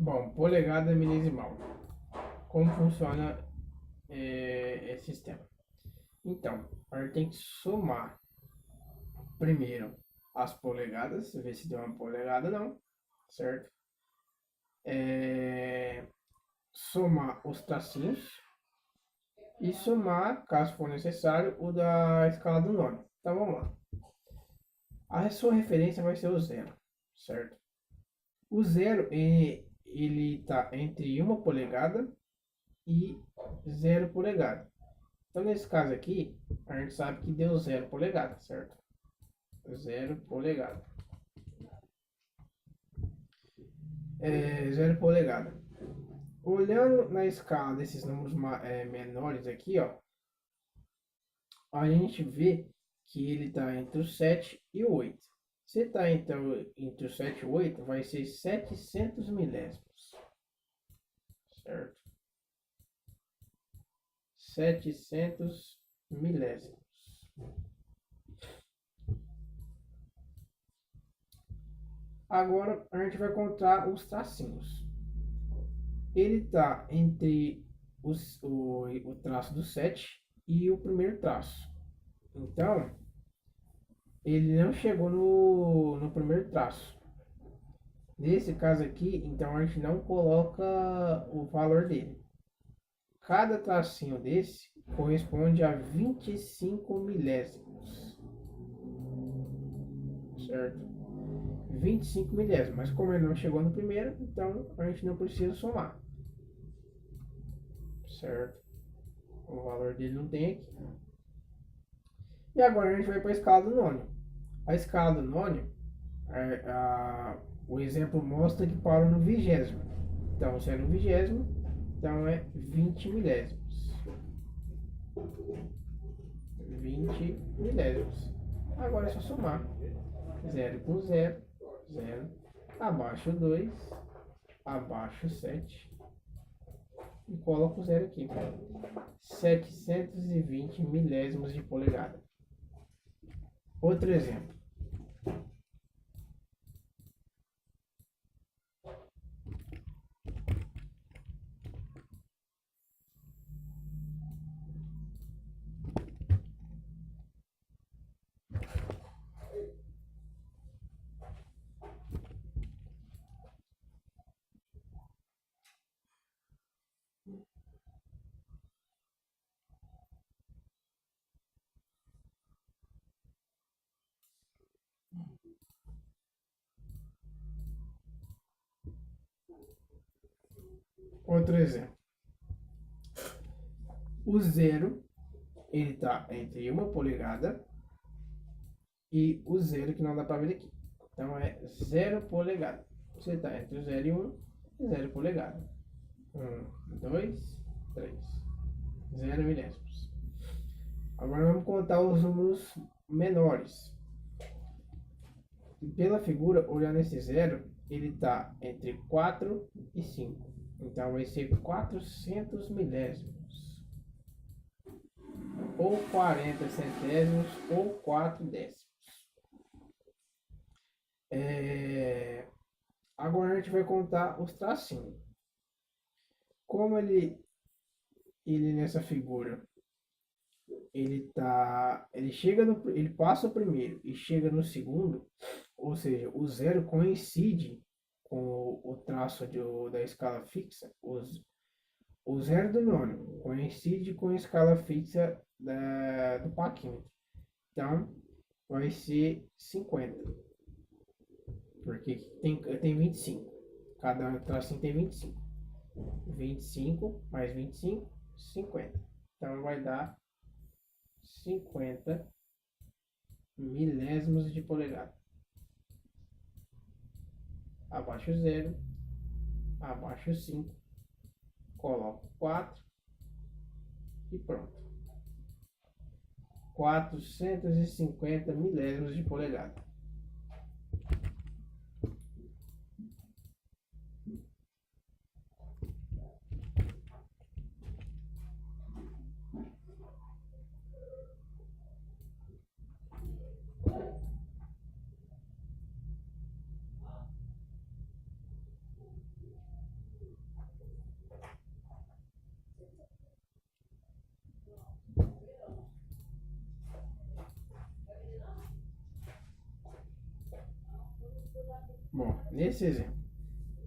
Bom, polegada milesimal. Como funciona esse sistema? Então, a gente tem que somar primeiro as polegadas, ver se deu uma polegada ou não, certo? É, somar os tracinhos e somar, caso for necessário, o da escala do nome. Então vamos lá. A sua referência vai ser o zero, certo? O zero ele está entre 1 polegada e 0 polegada. Então, nesse caso aqui, a gente sabe que deu 0 polegada, certo? 0 polegada. 0 polegada. Olhando na escala desses números menores aqui, ó, a gente vê que ele está entre o 7 e o 8. Se está entre o 7 e o 8, vai ser 700 milésimos, certo? 700 milésimos. Agora a gente vai contar os tracinhos. Ele está entre o traço do 7 e o primeiro traço. Então, ele não chegou no primeiro traço. Nesse caso aqui, então a gente não coloca o valor dele. Cada tracinho desse corresponde a 25 milésimos, certo? 25 milésimos, mas como ele não chegou no primeiro, então a gente não precisa somar, certo? O valor dele não tem aqui. E agora a gente vai para a escala do nônio. A escala do nônio, o exemplo mostra que para no vigésimo. Então, se é no vigésimo, então é 20 milésimos. 20 milésimos. Agora é só somar. 0 com 0, 0. Abaixo 2, abaixo 7. E coloco o 0 aqui. 720 milésimos de polegada. Outro exemplo. Outro exemplo. O 0, ele está entre 1 polegada e o 0 que não dá para ver aqui. Então é 0 polegada. Você está entre o 0 e 1, 0 polegada. 1, 2, 3. 0 milésimos. Agora vamos contar os números menores. Pela figura, olhando esse 0, ele está entre 4 e 5. Então vai ser 400 milésimos. Ou 40 centésimos ou 4 décimos. Agora a gente vai contar os tracinhos. Como ele nessa figura, ele passa o primeiro e chega no segundo, ou seja, o 0 coincide com o traço da escala fixa, o 0 do nônio coincide com a escala fixa do paquímetro. Então, vai ser 50, porque tem 25. Cada tracinho tem 25. 25 mais 25, 50. Então, vai dar 50 milésimos de polegada. Abaixo 0, abaixo 5, coloco 4 e pronto. 450 milésimos de polegada. Bom, nesse exemplo,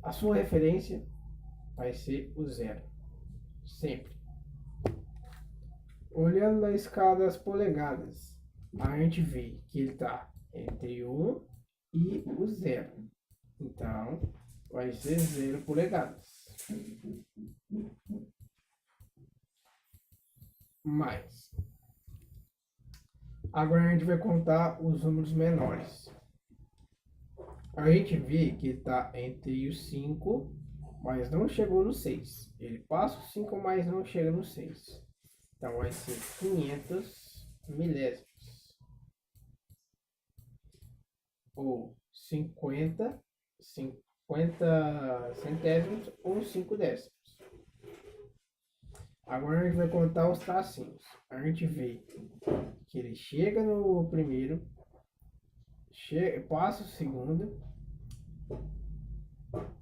a sua referência vai ser o zero, sempre. Olhando na escala das polegadas, a gente vê que ele está entre 1 e o 0. Então, vai ser 0 polegadas. Mais. Agora a gente vai contar os números menores. A gente vê que ele está entre o 5, mas não chegou no 6. Ele passa o 5, mas não chega no 6. Então vai ser 500 milésimos. Ou 50 centésimos ou 5 décimos. Agora a gente vai contar os tracinhos. A gente vê que ele chega no primeiro, passa o segundo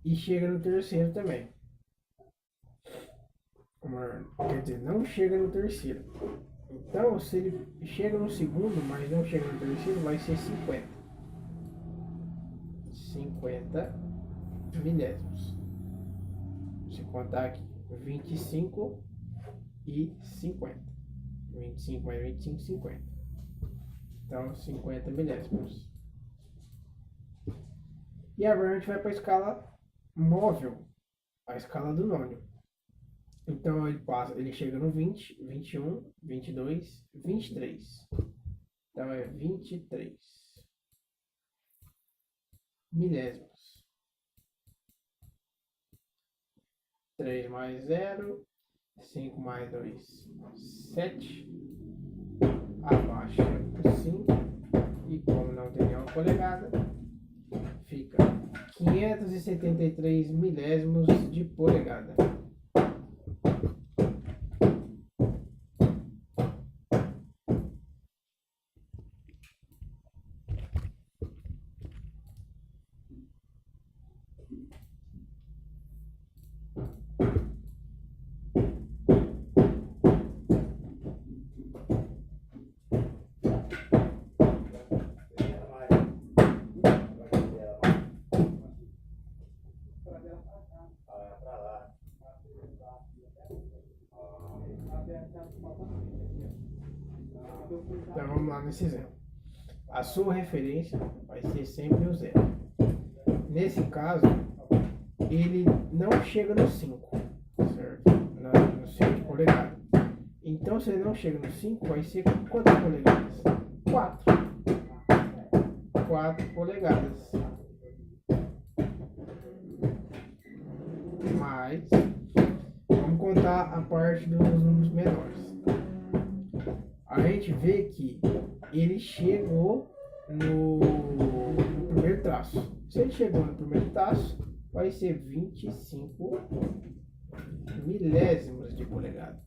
e chega no terceiro também. Quer dizer, não chega no terceiro. Então, se ele chega no segundo, mas não chega no terceiro, vai ser 50. 50 milésimos. Se contar aqui, 25 e 50. 25 mais 25, 50. Então, 50 milésimos. E agora a gente vai para a escala móvel, a escala do nônio. Então ele chega no 20, 21, 22, 23. Então é 23 milésimos. 3 mais 0, 5 mais 2, 7. Abaixa o 5. E como não tem nenhuma polegada, fica 573 milésimos de polegada. Então vamos lá nesse exemplo. A sua referência vai ser sempre o 0. Nesse caso, ele não chega no 5, certo? No 5 polegadas. Então, se ele não chega no 5, vai ser quantas polegadas? 4. 4 polegadas. Mas, vamos contar a parte dos números menores. A gente vê que ele chegou no primeiro traço. Se ele chegou no primeiro traço, vai ser 25 milésimos de polegada.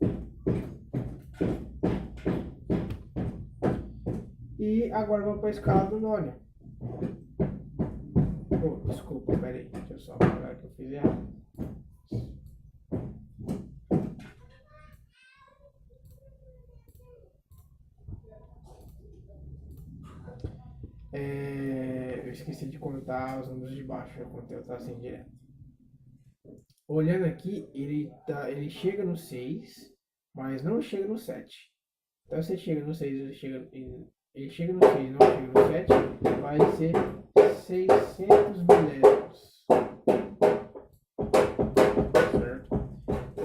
E agora vamos para a escala do nônio. Oh, desculpa, peraí, deixa eu só falar que eu fiz errado. Eu esqueci de contar os números de baixo, eu contei o tracinho direto. Olhando aqui, ele chega no 6, mas não chega no 7. Então, se ele chega no 6, ele chega no 6 e não chega no 7, vai ser 600 milésimos. Certo?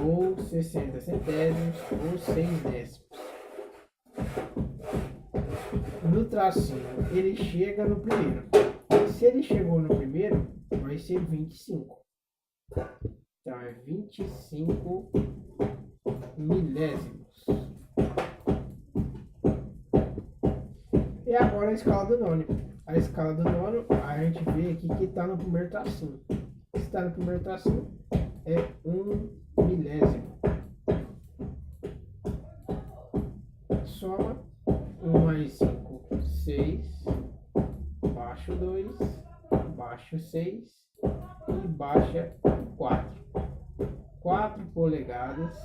Ou 60 centésimos, ou 6 décimos. No tracinho, ele chega no primeiro. Se ele chegou no primeiro, vai ser 25. Então, é 25 milésimos. E agora a escala do nônio. A escala do nônio, a gente vê aqui que está no primeiro tracinho. Se está no primeiro tracinho, é 1 milésimo. Soma 1 mais 5, 6. Baixo 2, baixo 6 e baixa 4. 4 polegadas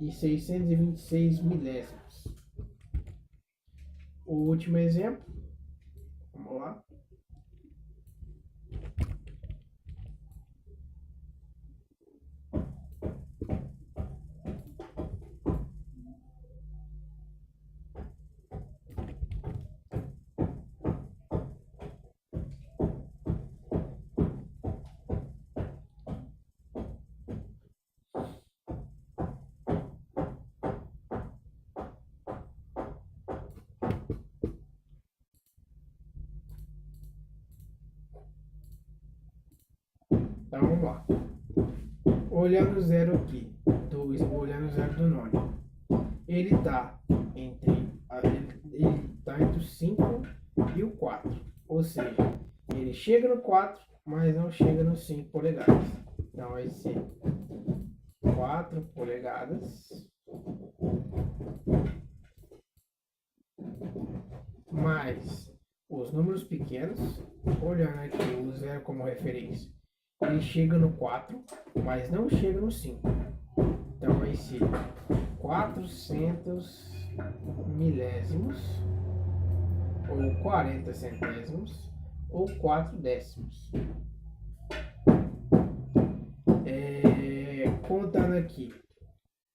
e 626 milésimos. O último exemplo, vamos lá. Então vamos lá. Olhando o zero aqui, olhando o zero do nome, ele está entre o 5 e o 4. Ou seja, ele chega no 4, mas não chega no 5 polegadas. Então vai ser 4 polegadas mais os números pequenos, olhando aqui o zero como referência, ele chega no 4, mas não chega no 5. Então vai ser 400 milésimos, ou 40 centésimos, ou 4 décimos. Contando aqui,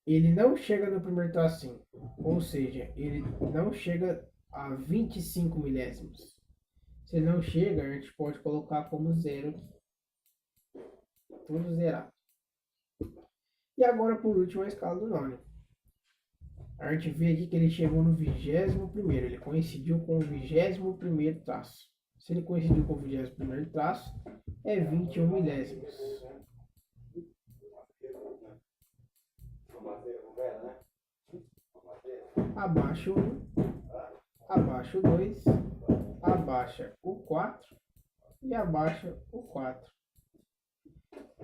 ele não chega no primeiro tracinho, ou seja, ele não chega a 25 milésimos. Se ele não chega, a gente pode colocar como zero aqui. Tudo zerado. E agora, por último, a escala do nônio. A gente vê aqui que ele chegou no 21º, ele coincidiu com o 21º traço. Se ele coincidiu com o 21º traço, é 21 milésimos. Abaixo 1, abaixo 2, abaixa o 4 e abaixa o 4.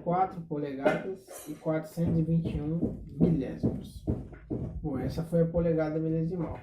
4 polegadas e 421 milésimos. Bom, essa foi a polegada milesimal.